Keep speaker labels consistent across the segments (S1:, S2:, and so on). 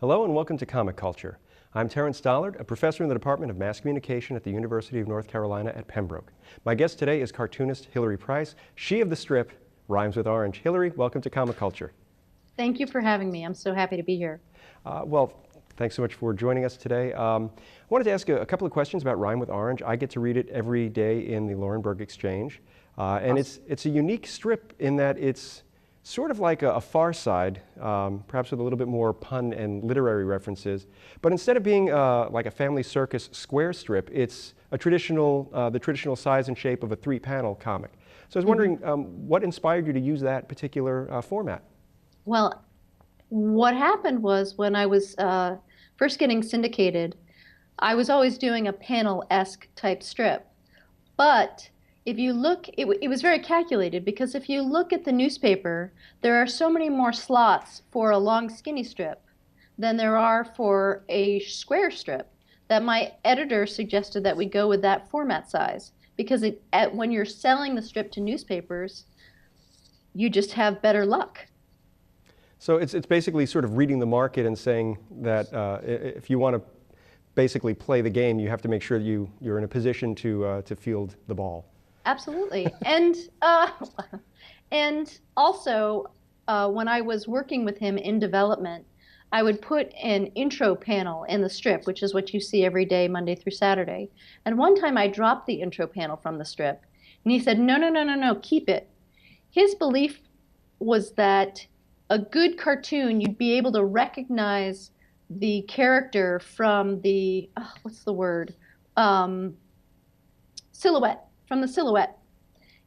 S1: Hello and welcome to Comic Culture. I'm Terrence Dollard, a professor in the Department of Mass Communication at the University of North Carolina at Pembroke. My guest today is cartoonist Hilary Price. She of the strip rhymes with orange. Hilary, welcome to Comic Culture.
S2: Thank you for having me. I'm so happy to be here.
S1: Thanks so much for joining us today. I wanted to ask a couple of questions about Rhyme with Orange. I get to read it every day in the Laurenburg Exchange. And it's a unique strip in that it's sort of like a Far Side, perhaps with a little bit more pun and literary references. But instead of being like a Family Circus square strip, it's a the traditional size and shape of a 3-panel comic. So I was wondering, what inspired you to use that particular format?
S2: Well, what happened was when I was first getting syndicated, I was always doing a panel-esque type strip. But if you look, it was very calculated, because if you look at the newspaper, there are so many more slots for a long skinny strip than there are for a square strip that my editor suggested that we go with that format size, because when you're selling the strip to newspapers, you just have better luck.
S1: So it's basically sort of reading the market and saying that if you want to basically play the game, you have to make sure that you're in a position to field the ball.
S2: Absolutely. And also, when I was working with him in development, I would put an intro panel in the strip, which is what you see every day, Monday through Saturday. And one time I dropped the intro panel from the strip, and he said, no, no, no, no, no, keep it. His belief was that a good cartoon, you'd be able to recognize the character from the, what's the word? Silhouette. From the silhouette.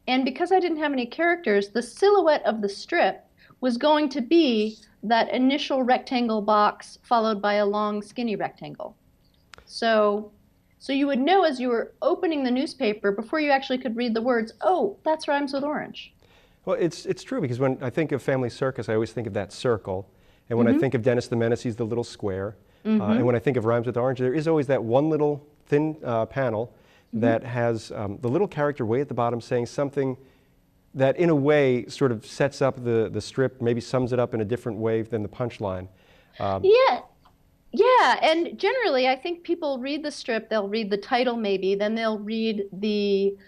S2: And because I didn't have any characters, the silhouette of the strip was going to be that initial rectangle box followed by a long skinny rectangle. So you would know as you were opening the newspaper, before you actually could read the words, oh, that's Rhymes with Orange.
S1: Well, it's true, because when I think of Family Circus, I always think of that circle. And when I think of Dennis the Menace, he's the little square. And when I think of Rhymes with Orange, there is always that one little thin panel that has the little character way at the bottom saying something that in a way sort of sets up the strip, maybe sums it up in a different way than the punchline.
S2: Yeah, and generally I think people read the strip, they'll read the title maybe, then they'll read the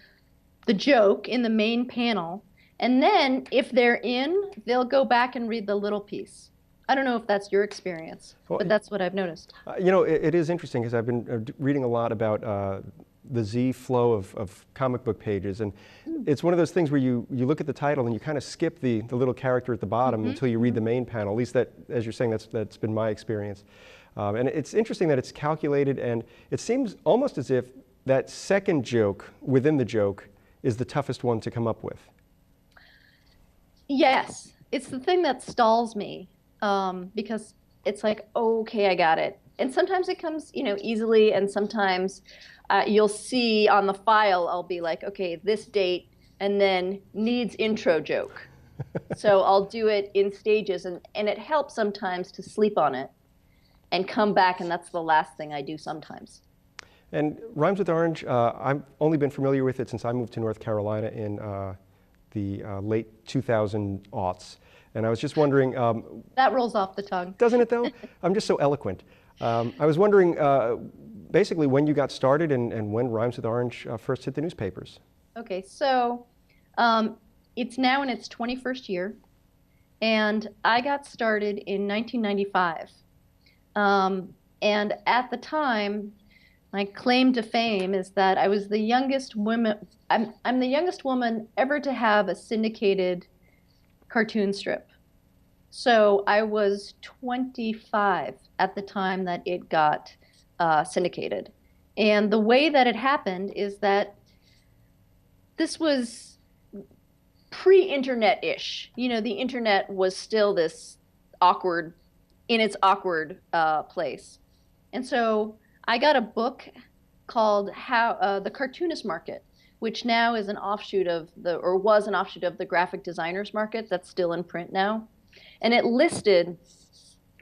S2: joke in the main panel, and then if they're in, they'll go back and read the little piece. I don't know if that's your experience, but that's what I've noticed.
S1: You know, it is interesting, because I've been reading a lot about the Z flow of comic book pages, and it's one of those things where you look at the title and you kind of skip the little character at the bottom until you read the main panel. At least that, as you're saying, that's been my experience. And it's interesting that it's calculated, and it seems almost as if that second joke within the joke is the toughest one to come up with.
S2: Yes, it's the thing that stalls me, because it's like, oh, okay, I got it. And sometimes it comes, easily, and sometimes you'll see on the file, I'll be like, okay, this date, and then needs intro joke. So I'll do it in stages, and it helps sometimes to sleep on it and come back, and that's the last thing I do sometimes.
S1: And Rhymes with Orange, I've only been familiar with it since I moved to North Carolina in the late 2000s. And I was just wondering...
S2: that rolls off the tongue.
S1: Doesn't it, though? I'm just so eloquent. I was wondering, basically, when you got started and when Rhymes with Orange first hit the newspapers.
S2: Okay, so it's now in its 21st year, and I got started in 1995. And at the time, my claim to fame is that I was the youngest woman. I'm the youngest woman ever to have a syndicated cartoon strip. So I was 25 at the time that it got syndicated. And the way that it happened is that this was pre-internet-ish. The internet was still this awkward, in its awkward place. And so I got a book called The Cartoonist Market, which now is an offshoot of was an offshoot of the Graphic Designers Market that's still in print now. And it listed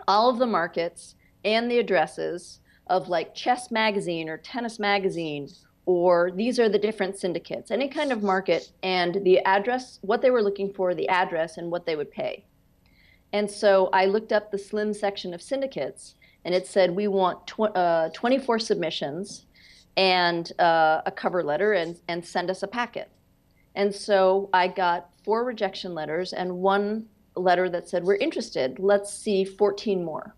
S2: all of the markets and the addresses of like Chess Magazine or Tennis Magazine, or these are the different syndicates, any kind of market, and the address, what they were looking for, the address, and what they would pay. And so I looked up the slim section of syndicates, and it said, we want 24 submissions and a cover letter, and send us a packet. And so I got 4 rejection letters and 1 letter that said, we're interested. Let's see 14 more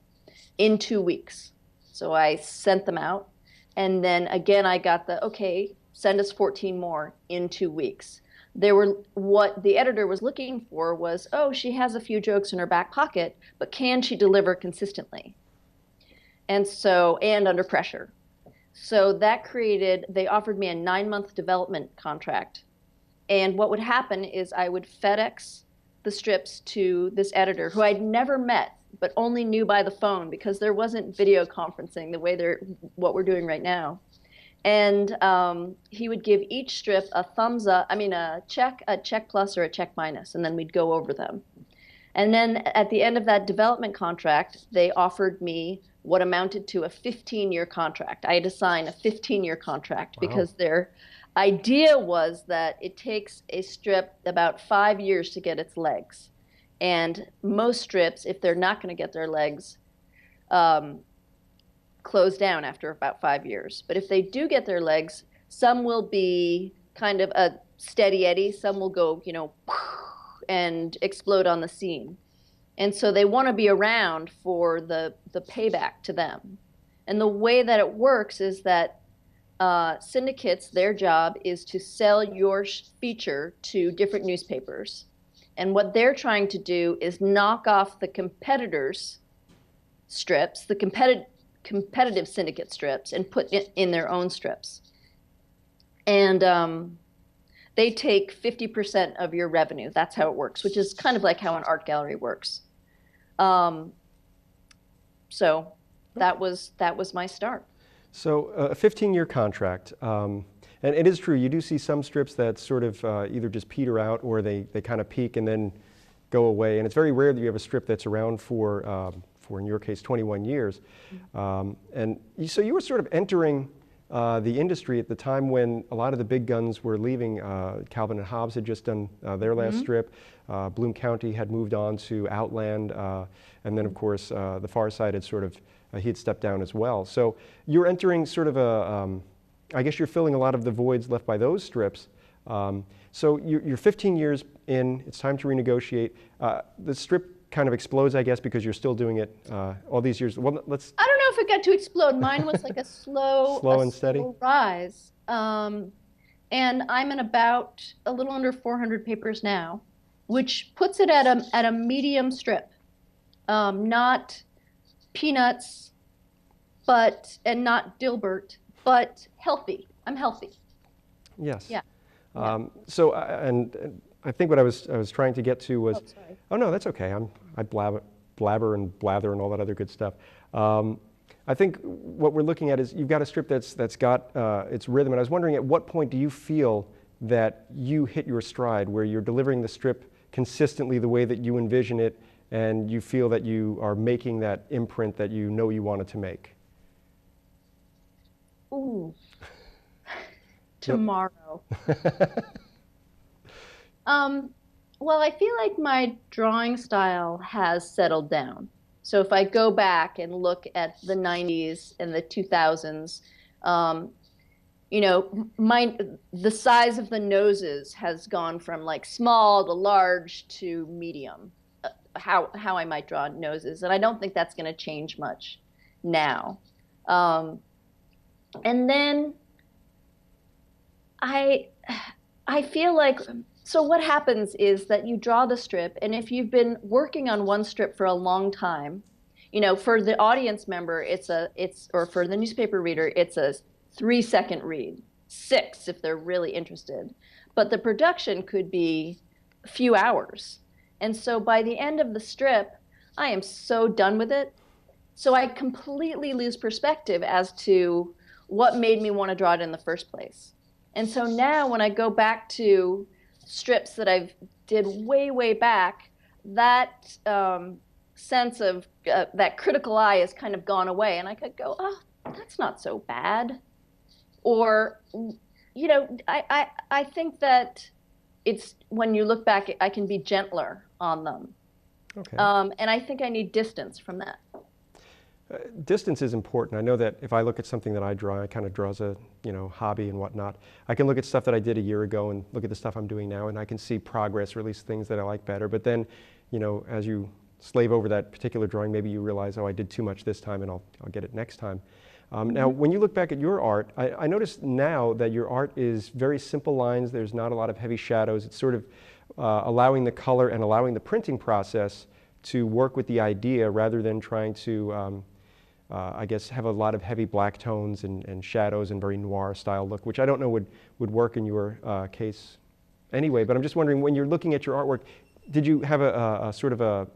S2: in 2 weeks. So I sent them out. And then again, I got the, okay, send us 14 more in 2 weeks. What the editor was looking for was, oh, she has a few jokes in her back pocket, but can she deliver consistently? And under pressure. So that they offered me a 9-month development contract. And what would happen is I would FedEx the strips to this editor who I'd never met, but only knew by the phone because there wasn't video conferencing the way what we're doing right now. And he would give each strip a thumbs up, a check plus, or a check minus, and then we'd go over them. And then at the end of that development contract, they offered me what amounted to a 15-year contract. I had to sign a 15-year contract. Wow. Because their idea was that it takes a strip about 5 years to get its legs. And most strips, if they're not going to get their legs, close down after about 5 years. But if they do get their legs, some will be kind of a steady eddy, some will go, and explode on the scene. And so they want to be around for the payback to them. And the way that it works is that syndicates, their job is to sell your feature to different newspapers. And what they're trying to do is knock off the competitors' strips, the competitive syndicate strips, and put it in their own strips. And they take 50% of your revenue. That's how it works, which is kind of like how an art gallery works. So that was my start.
S1: So a 15-year contract, and it is true, you do see some strips that sort of either just peter out or they kind of peak and then go away. And it's very rare that you have a strip that's around for in your case, 21 years. So you were sort of entering the industry at the time when a lot of the big guns were leaving. Calvin and Hobbes had just done their last strip. Bloom County had moved on to Outland. And then, of course, the Far Side had sort of, he had stepped down as well. So you're entering sort of I guess you're filling a lot of the voids left by those strips. So you're 15 years in, it's time to renegotiate. The strip kind of explodes, I guess, because you're still doing it all these years. Well, let's.
S2: I don't know if it got to explode. Mine was like a slow
S1: and steady
S2: rise. And I'm in about a little under 400 papers now, which puts it at a medium strip. Not Peanuts, and not Dilbert, but healthy. I'm healthy.
S1: Yes.
S2: Yeah.
S1: So and I think what I was trying to get to was.
S2: Oh, sorry.
S1: Oh no, that's okay. I blabber and blather and all that other good stuff. I think what we're looking at is you've got a strip that's got its rhythm, and I was wondering at what point do you feel that you hit your stride, where you're delivering the strip consistently the way that you envision it, and you feel that you are making that imprint that you know you wanted to make?
S2: Ooh. Tomorrow. Well, I feel like my drawing style has settled down. So if I go back and look at the 90s and the 2000s, the size of the noses has gone from like small to large to medium, how I might draw noses. And I don't think that's going to change much now. And then I feel like, so what happens is that you draw the strip, and if you've been working on one strip for a long time, for the audience member, or for the newspaper reader, it's a 3-second read, 6 if they're really interested. But the production could be a few hours. And so by the end of the strip, I am so done with it. So I completely lose perspective as to what made me want to draw it in the first place. And so now when I go back to strips that I've did way back, that sense of that critical eye has kind of gone away, and I could go, oh, that's not so bad. Or, I think that it's, when you look back, I can be gentler on them.
S1: Okay.
S2: And I think I need distance from that.
S1: Distance is important. I know that if I look at something that I draw, I kind of draw as a, hobby and whatnot. I can look at stuff that I did a year ago and look at the stuff I'm doing now, and I can see progress, or at least things that I like better. But then, as you slave over that particular drawing, maybe you realize, oh, I did too much this time, and I'll get it next time. Now, when you look back at your art, I notice now that your art is very simple lines. There's not a lot of heavy shadows. It's sort of allowing the color and allowing the printing process to work with the idea rather than trying to, I guess, have a lot of heavy black tones and shadows and very noir style look, which I don't know would work in your case anyway. But I'm just wondering, when you're looking at your artwork, did you have a sort of a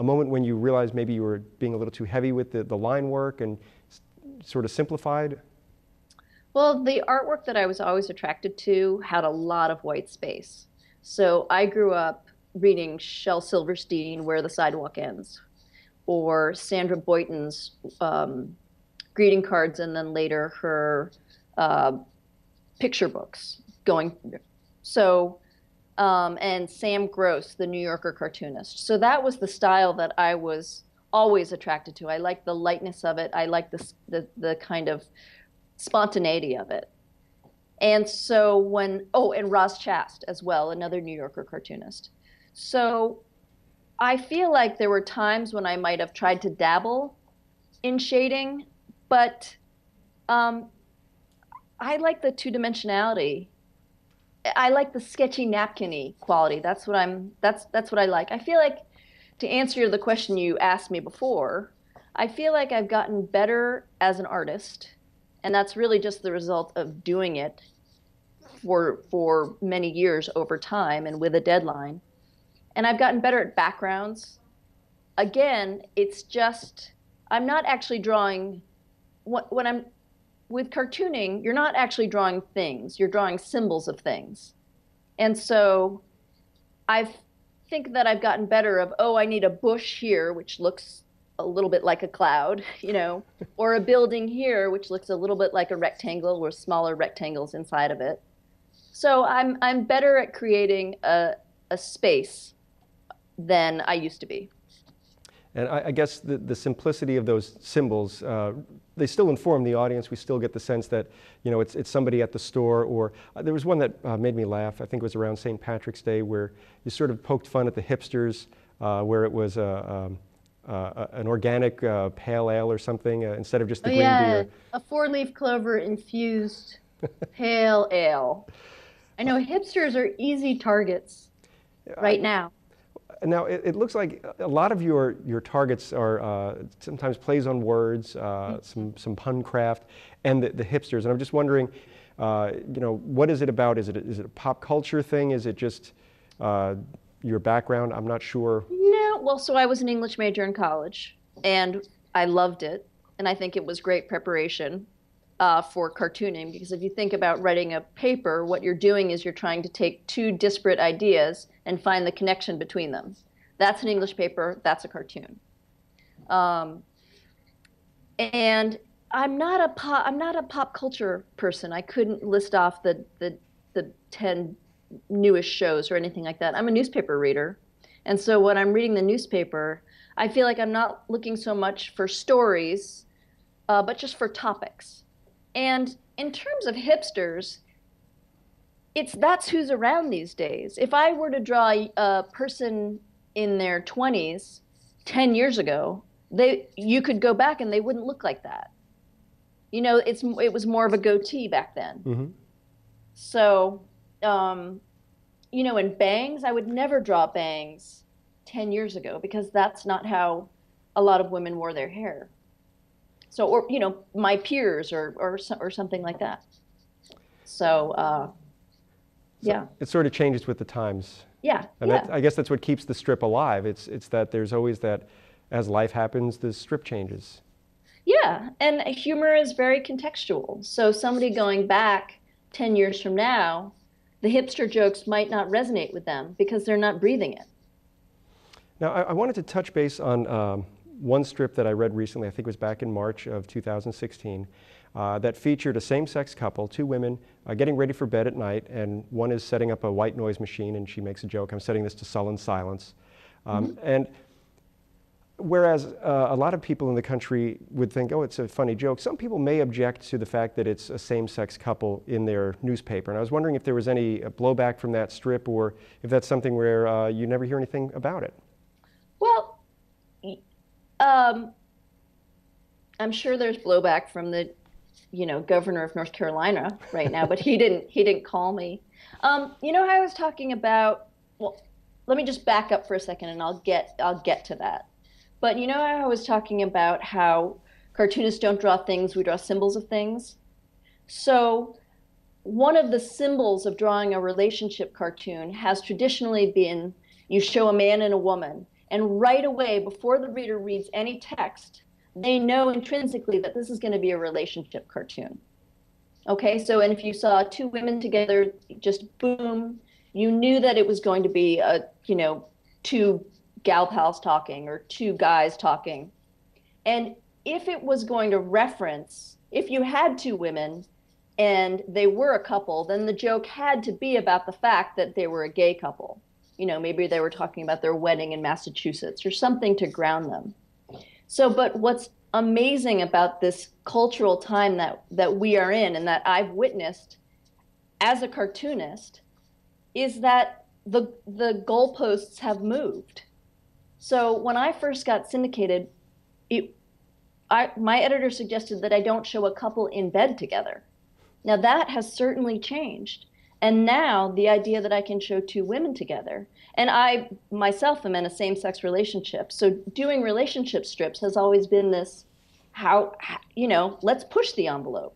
S1: moment when you realized maybe you were being a little too heavy with the line work and sort of simplified?
S2: Well, the artwork that I was always attracted to had a lot of white space. So I grew up reading Shel Silverstein, Where the Sidewalk Ends, or Sandra Boynton's greeting cards, and then later her picture books going. So, and Sam Gross, the New Yorker cartoonist. So that was the style that I was always attracted to. I liked the lightness of it. I liked the kind of spontaneity of it. And so and Roz Chast as well, another New Yorker cartoonist. So I feel like there were times when I might have tried to dabble in shading, but I like the two-dimensionality. I like the sketchy napkin-y quality. That's what I like. I feel like, to answer the question you asked me before, I feel like I've gotten better as an artist, and that's really just the result of doing it for many years over time and with a deadline. And I've gotten better at backgrounds. Again, it's just, I'm not actually drawing, when I'm with cartooning, you're not actually drawing things, you're drawing symbols of things. And so I think that I've gotten better of, I need a bush here, which looks a little bit like a cloud, or a building here, which looks a little bit like a rectangle with smaller rectangles inside of it. So I'm better at creating a space than I used to be.
S1: And I guess the simplicity of those symbols, they still inform the audience. We still get the sense that, it's somebody at the store. Or there was one that made me laugh. I think it was around St. Patrick's Day, where you sort of poked fun at the hipsters, where it was an organic pale ale or something instead of just the green beer.
S2: A 4-leaf clover infused pale ale. I know hipsters are easy targets right now.
S1: Now, it looks like a lot of your targets are sometimes plays on words, some pun craft, and the hipsters. And I'm just wondering, what is it about? Is it a pop culture thing? Is it just your background? I'm not sure.
S2: No, well, so I was an English major in college, and I loved it. And I think it was great preparation for cartooning, because if you think about writing a paper, what you're doing is you're trying to take two disparate ideas and find the connection between them. That's an English paper, that's a cartoon. And I'm not a pop culture person. I couldn't list off the 10 newest shows or anything like that. I'm a newspaper reader. And so when I'm reading the newspaper, I feel like I'm not looking so much for stories, but just for topics. And in terms of hipsters, that's who's around these days. If I were to draw a person in their 20s 10 years ago, you could go back and they wouldn't look like that. It was more of a goatee back then. Mm-hmm. So, in bangs, I would never draw bangs 10 years ago, because that's not how a lot of women wore their hair. So, or my peers or something like that. So, yeah.
S1: It sort of changes with the times.
S2: Yeah.
S1: And I guess that's what keeps the strip alive. It's that there's always that, as life happens, the strip changes.
S2: Yeah, and humor is very contextual. So somebody going back 10 years from now, the hipster jokes might not resonate with them because they're not breathing it.
S1: Now, I wanted to touch base on one strip that I read recently, I think it was back in March of 2016, that featured a same-sex couple, two women, getting ready for bed at night, and one is setting up a white noise machine, and she makes a joke, "I'm setting this to sullen silence." And whereas a lot of people in the country would think, oh, it's a funny joke, some people may object to the fact that it's a same-sex couple in their newspaper. And I was wondering if there was any blowback from that strip, or if that's something where you never hear anything about it.
S2: Well, um, I'm sure there's blowback from the, governor of North Carolina right now, but he didn't call me. How I was talking about, well, let me just back up for a second and I'll get to that. But how I was talking about how cartoonists don't draw things, we draw symbols of things. So one of the symbols of drawing a relationship cartoon has traditionally been you show a man and a woman, and right away, before the reader reads any text, they know intrinsically that this is going to be a relationship cartoon. Okay, so and if you saw two women together, just boom, you knew that it was going to be two gal pals talking or two guys talking. And if it was going to reference, if you had two women and they were a couple, then the joke had to be about the fact that they were a gay couple. Maybe they were talking about their wedding in Massachusetts or something to ground them. So, but what's amazing about this cultural time that we are in and that I've witnessed as a cartoonist is that the goalposts have moved. So when I first got syndicated, my editor suggested that I don't show a couple in bed together. Now that has certainly changed. And now the idea that I can show two women together, and I myself am in a same-sex relationship. So doing relationship strips has always been this, let's push the envelope.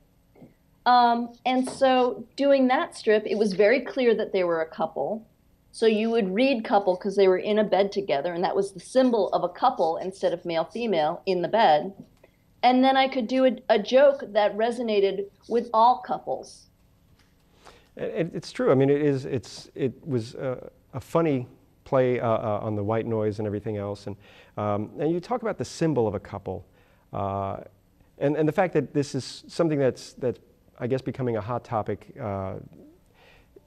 S2: And so doing that strip, it was very clear that they were a couple. So you would read couple because they were in a bed together, and that was the symbol of a couple instead of male-female in the bed. And then I could do a joke that resonated with all couples.
S1: It's true. I mean, it was a funny play on the white noise and everything else. And you talk about the symbol of a couple, and the fact that this is something that's I guess becoming a hot topic.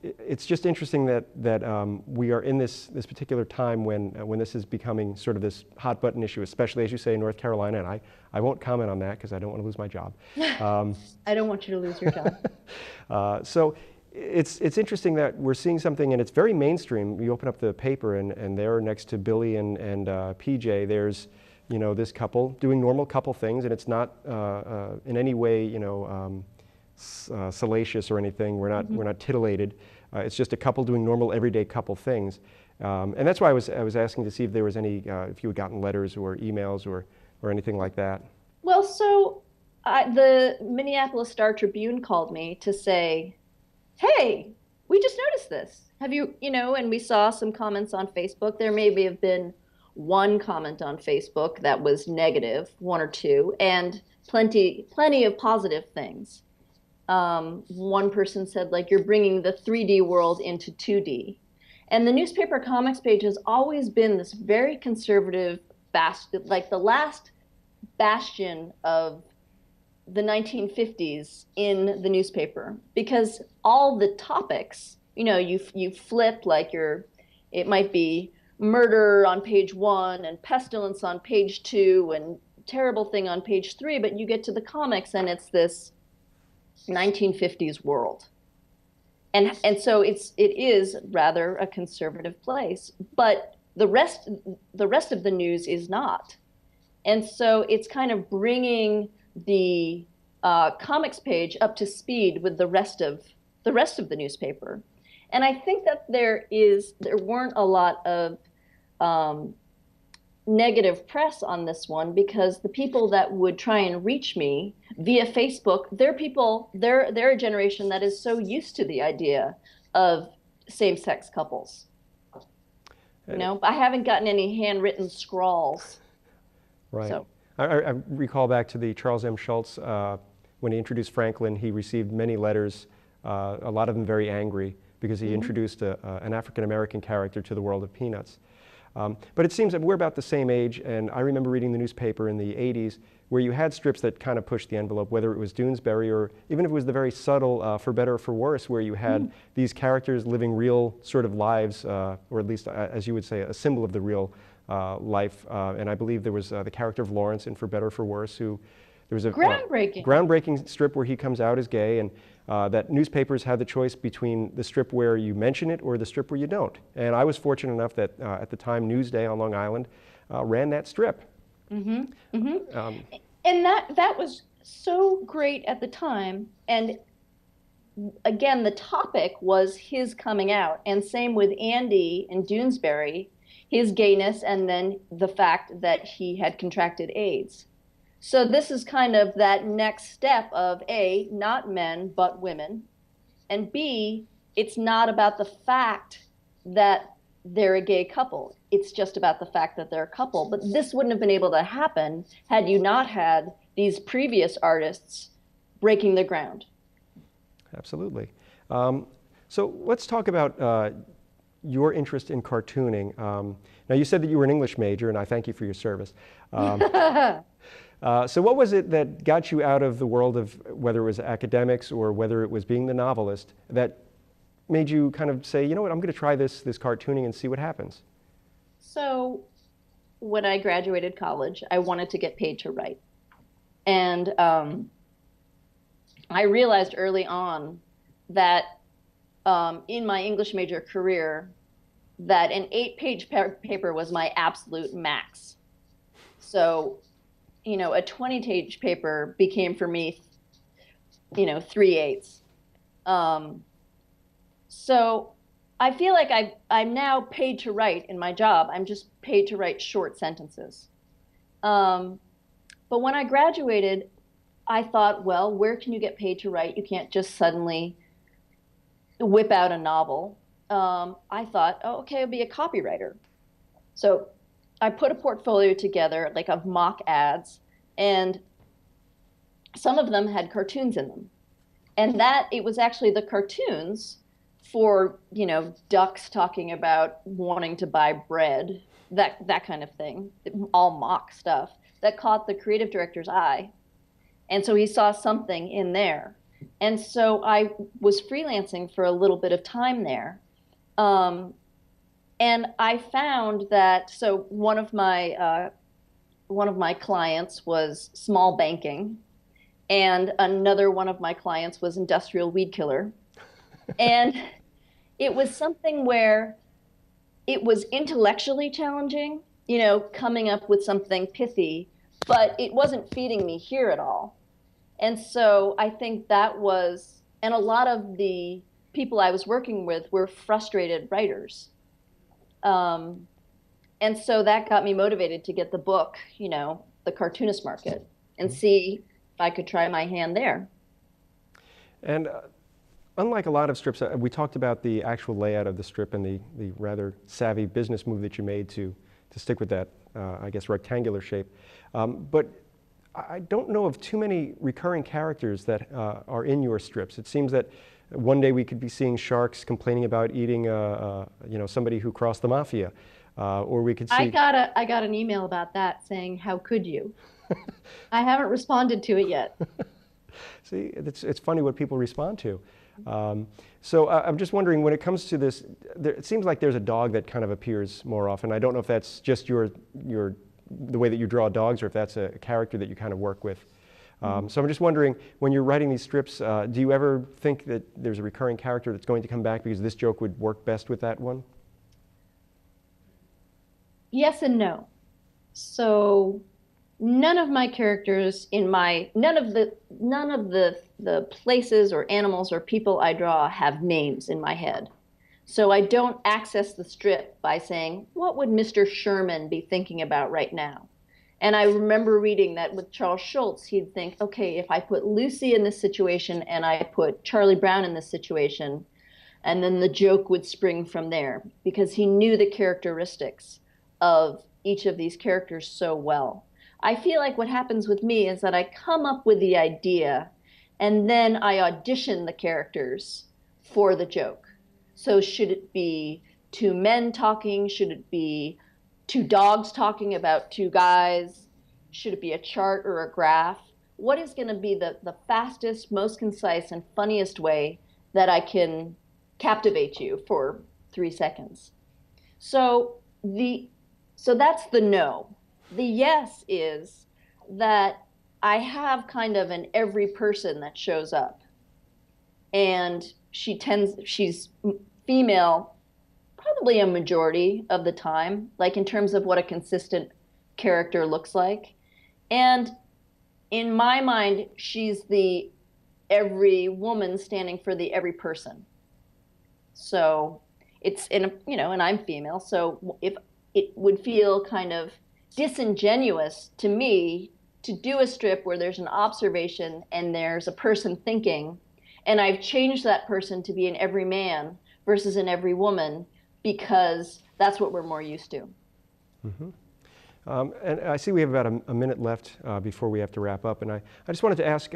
S1: It's just interesting that we are in this particular time when this is becoming sort of this hot button issue, especially as you say in North Carolina. And I won't comment on that because I don't want to lose my job.
S2: I don't want you to lose your job.
S1: So it's interesting that we're seeing something, and it's very mainstream. You open up the paper, and there next to Billy and PJ, there's this couple doing normal couple things, and it's not in any way salacious or anything. We're not titillated. It's just a couple doing normal everyday couple things, and that's why I was asking to see if there was any if you had gotten letters or emails or anything like that.
S2: Well, so the Minneapolis Star-Tribune called me to say, hey, we just noticed this. Have you, and we saw some comments on Facebook. There maybe have been one comment on Facebook that was negative, one or two, and plenty of positive things. One person said, like, you're bringing the 3D world into 2D. And the newspaper comics page has always been this very conservative, like the last bastion of the 1950s in the newspaper, because all the topics, you flip, like it might be murder on page 1 and pestilence on page 2 and terrible thing on page 3, but you get to the comics and it's this 1950s world. And so it is rather a conservative place, but the rest of the news is not. And so it's kind of bringing the comics page up to speed with the rest of the newspaper. And I think that there weren't a lot of negative press on this one, because the people that would try and reach me via Facebook, they're a generation that is so used to the idea of same-sex couples. I haven't gotten any handwritten scrawls.
S1: Right.
S2: So.
S1: I recall back to the Charles M. Schulz, when he introduced Franklin, he received many letters, a lot of them very angry, because he introduced an African-American character to the world of Peanuts. But it seems that we're about the same age, and I remember reading the newspaper in the 80s where you had strips that kind of pushed the envelope, whether it was Doonesbury or even if it was the very subtle For Better or For Worse, where you had these characters living real sort of lives, or at least, as you would say, a symbol of the real life. And I believe there was the character of Lawrence in For Better or For Worse, who there was a
S2: Groundbreaking.
S1: groundbreaking strip where he comes out as gay, and that newspapers had the choice between the strip where you mention it or the strip where you don't. And I was fortunate enough that at the time Newsday on Long Island ran that strip.
S2: Mm-hmm. Mm-hmm. And that was so great at the time. And again, the topic was his coming out. And same with Andy in Doonesbury, his gayness, and then the fact that he had contracted AIDS. So this is kind of that next step of A, not men, but women. And B, it's not about the fact that they're a gay couple. It's just about the fact that they're a couple. But this wouldn't have been able to happen had you not had these previous artists breaking the ground.
S1: Absolutely. So let's talk about your interest in cartooning. Now, you said that you were an English major, and I thank you for your service. So what was it that got you out of the world of whether it was academics or whether it was being the novelist that made you kind of say, you know what, I'm going to try this cartooning and see what happens?
S2: So when I graduated college, I wanted to get paid to write. And I realized early on that in my English major career, that an 8-page paper was my absolute max. So, you know, a 20-page paper became for me, 3/8. So I feel like I'm now paid to write in my job. I'm just paid to write short sentences. But when I graduated, I thought, well, where can you get paid to write? You can't just suddenly whip out a novel. I thought, oh, okay, I'll be a copywriter. So I put a portfolio together, like of mock ads, and some of them had cartoons in them. And that it was actually the cartoons for, ducks talking about wanting to buy bread, that kind of thing, all mock stuff, that caught the creative director's eye. And so he saw something in there. And so I was freelancing for a little bit of time there. And I found that, so one of my clients was small banking, and another one of my clients was industrial weed killer. And it was something where it was intellectually challenging, coming up with something pithy, but it wasn't feeding me here at all. And so I think that was, and a lot of the people I was working with were frustrated writers. And so that got me motivated to get the book, The Cartoonist Market, and see if I could try my hand there.
S1: And unlike a lot of strips, we talked about the actual layout of the strip and the rather savvy business move that you made to stick with that, I guess, rectangular shape. But I don't know of too many recurring characters that are in your strips. It seems that one day we could be seeing sharks complaining about eating, somebody who crossed the mafia, or we could see.
S2: I got an email about that saying, "How could you?" I haven't responded to it yet.
S1: See, it's funny what people respond to. So I'm just wondering, when it comes to this, it seems like there's a dog that kind of appears more often. I don't know if that's just the way that you draw dogs, or if that's a character that you kind of work with. So I'm just wondering, when you're writing these strips, do you ever think that there's a recurring character that's going to come back because this joke would work best with that one?
S2: Yes and no. So none of my characters none of the places or animals or people I draw have names in my head. So I don't access the strip by saying, what would Mr. Sherman be thinking about right now? And I remember reading that with Charles Schulz, he'd think, okay, if I put Lucy in this situation and I put Charlie Brown in this situation, and then the joke would spring from there, because he knew the characteristics of each of these characters so well. I feel like what happens with me is that I come up with the idea and then I audition the characters for the joke. So should it be two men talking? Should it be two dogs talking about two guys? Should it be a chart or a graph? What is going to be the fastest, most concise, and funniest way that I can captivate you for 3 seconds? So So that's the no. The yes is that I have kind of an every person that shows up. And she's female probably a majority of the time, like in terms of what a consistent character looks like. And in my mind, she's the every woman standing for the every person. So it's in a, and I'm female. So if it would feel kind of disingenuous to me to do a strip where there's an observation and there's a person thinking, and I've changed that person to be an every man versus an every woman because that's what we're more used to.
S1: Mm-hmm. And I see we have about a minute left before we have to wrap up. And I just wanted to ask,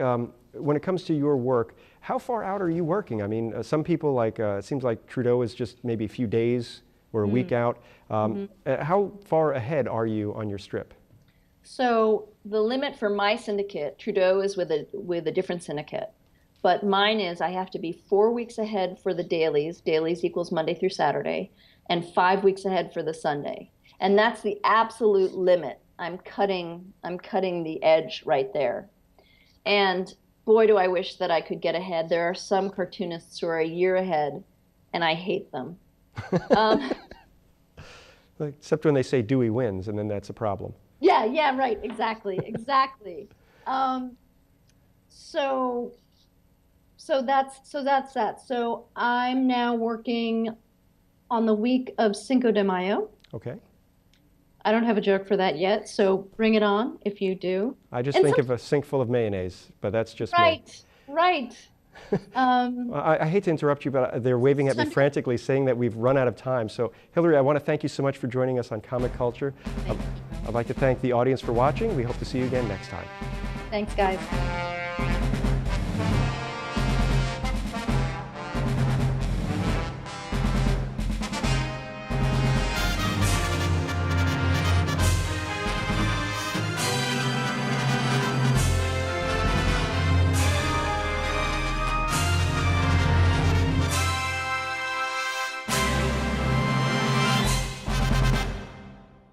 S1: when it comes to your work, how far out are you working? I mean, some people it seems like Trudeau is just maybe a few days or a week out. How far ahead are you on your strip?
S2: So the limit for my syndicate, Trudeau is with a different syndicate. But mine is I have to be 4 weeks ahead for the dailies. Dailies equals Monday through Saturday, and 5 weeks ahead for the Sunday. And that's the absolute limit. I'm cutting the edge right there. And boy, do I wish that I could get ahead. There are some cartoonists who are a year ahead, and I hate them.
S1: Except when they say Dewey wins, and then that's a problem.
S2: Yeah, right, exactly. So that's that. So I'm now working on the week of Cinco de Mayo.
S1: Okay.
S2: I don't have a joke for that yet, so bring it on if you do.
S1: I just think of a sink full of mayonnaise, but that's just
S2: me. Right.
S1: I hate to interrupt you, but they're waving at me frantically saying that we've run out of time. So, Hilary, I want to thank you so much for joining us on Comic Culture. I'd like to thank the audience for watching. We hope to see you again next time.
S2: Thanks, guys.